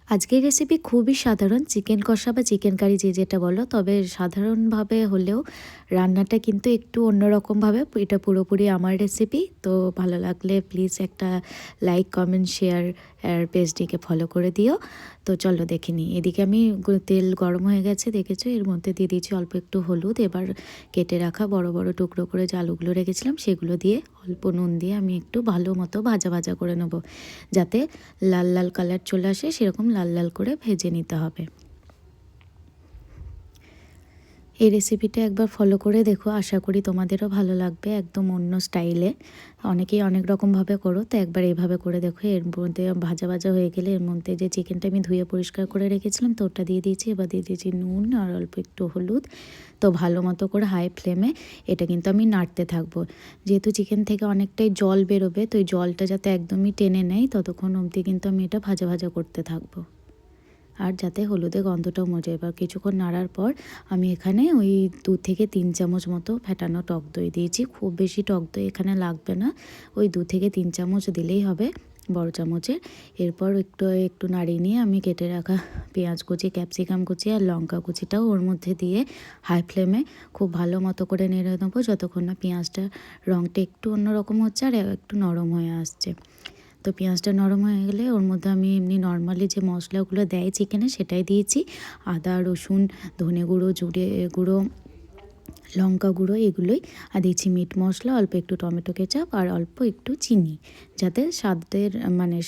আজকের রেসিপি খুবই সাধারণ, চিকেন কষা বা চিকেন কারি যে যেটা বলো, তবে সাধারণভাবে হলেও রান্নাটা কিন্তু একটু অন্যরকমভাবে। এটা পুরোপুরি আমার রেসিপি। তো ভালো লাগলে প্লিজ একটা লাইক, কমেন্ট, শেয়ার আর পেজটিকে ফলো করে দিও। তো চলো দেখে নিই। এদিকে আমি তেল গরম হয়ে গেছে দেখেছো, এর মধ্যে দিয়ে দিয়েছি অল্প একটু হলুদ। এবার কেটে রাখা বড় বড় টুকরো করে যে আলুগুলো রেখেছিলাম সেগুলো দিয়ে অল্প নুন দিয়ে আমি একটু ভালো মতো ভাজা ভাজা করে নেব, যাতে লাল লাল কালার চলে আসে, সেরকম লাল লাল করে ভেজে নিতে হবে। এই রেসিপিটা একবার ফলো করে দেখো, আশা করি তোমাদেরও ভালো লাগবে। একদম অন্য স্টাইলে, অনেকেই অনেক রকমভাবে করো, তো একবার এইভাবে করে দেখো। এর মধ্যে ভাজা ভাজা হয়ে গেলে এর মধ্যে যে চিকেনটা আমি ধুয়ে পরিষ্কার করে রেখেছিলাম তো ওটা দিয়ে দিয়েছি। এবার দিয়ে দিয়েছি নুন আর অল্প একটু হলুদ। তো ভালো মতো করে হাই ফ্লেমে এটা কিন্তু আমি নাড়তে থাকবো। যেহেতু চিকেন থেকে অনেকটাই জল বেরোবে, তো এই জলটা যাতে একদমই টেনে নেয় ততক্ষণ অবধি কিন্তু আমি এটা ভাজা ভাজা করতে থাকবো, আর যাতে হলুদের গন্ধটাও মরে। এবার কিছুক্ষণ নাড়ার পর আমি এখানে ওই 2 থেকে 3 চামচ মতো ফেটানো টক দই দিয়েছি। খুব বেশি টক দই এখানে লাগবে না, ওই 2 থেকে 3 চামচ দিলেই হবে, বড় চামচের। এরপর একটু একটু নাড়িয়ে নিয়ে আমি কেটে রাখা পেঁয়াজ কুচি, ক্যাপসিকাম কুচি আর লঙ্কা কুচিটাও ওর মধ্যে দিয়ে হাই ফ্লেমে খুব ভালো মতো করে নেড়ে নেবো, যতক্ষণ না পেঁয়াজটা রঙটা একটু অন্যরকম হচ্ছে আর একটু নরম হয়ে আসছে। তো পেঁয়াজটা নরম হয়ে গেলে ওর মধ্যে আমি এমনি নর্মালি যে মশলাগুলো দেয় চিকেনে সেটাই দিয়েছি। আদা, রসুন, ধনে গুঁড়ো, জিরে গুঁড়ো, লঙ্কা গুঁড়ো, এগুলোই। আর দিয়েছি মিট মশলা, অল্প একটু টমেটো কেচাপ আর অল্প একটু চিনি, যাতে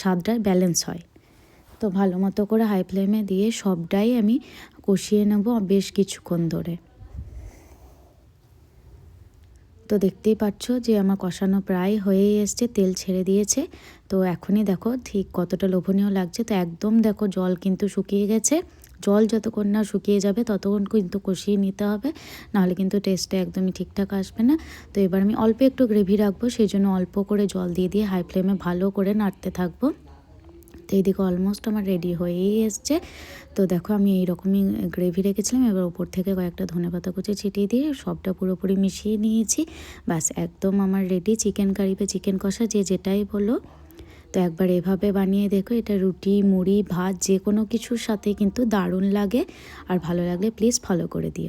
স্বাদটা ব্যালেন্স হয়। তো ভালো মতো করে হাই ফ্লেমে দিয়ে সবটাই আমি কষিয়ে নেব বেশ কিছুক্ষণ ধরে। তো দেখতেই পাচ্ছ যে আমার কষানো প্রায় হয়েই এসছে, তেল ছেড়ে দিয়েছে। তো এখনই দেখো ঠিক কতটা লোভনীয় লাগছে। তো একদম দেখো জল কিন্তু শুকিয়ে গেছে। জল যতক্ষণ না শুকিয়ে যাবে ততক্ষণ কিন্তু কষিয়ে নিতে হবে, নাহলে কিন্তু টেস্টটা একদমই ঠিকঠাক আসবে না। তো এবার আমি অল্প একটু গ্রেভি রাখবো, সেই জন্য অল্প করে জল দিয়ে হাই ফ্লেমে ভালো করে নাড়তে থাকবো। তো এইদিকে অলমোস্ট আমার রেডি হয়েই এসছে। তো দেখো আমি এইরকমই গ্রেভি রেখেছিলাম। এবার ওপর থেকে কয়েকটা ধনেপাতা কুচি ছিটিয়ে দিয়ে সবটা পুরোপুরি মিশিয়ে নিয়েছি। ব্যাস একদম আমার রেডি চিকেন কারি বা চিকেন কষা, যে যেটাই বলো। তো একবার এভাবে বানিয়ে দেখো, এটা রুটি, মুড়ি, ভাত যে কোনো কিছুর সাথে কিন্তু দারুণ লাগে। আর ভালো লাগলে প্লিজ ফলো করে দিও।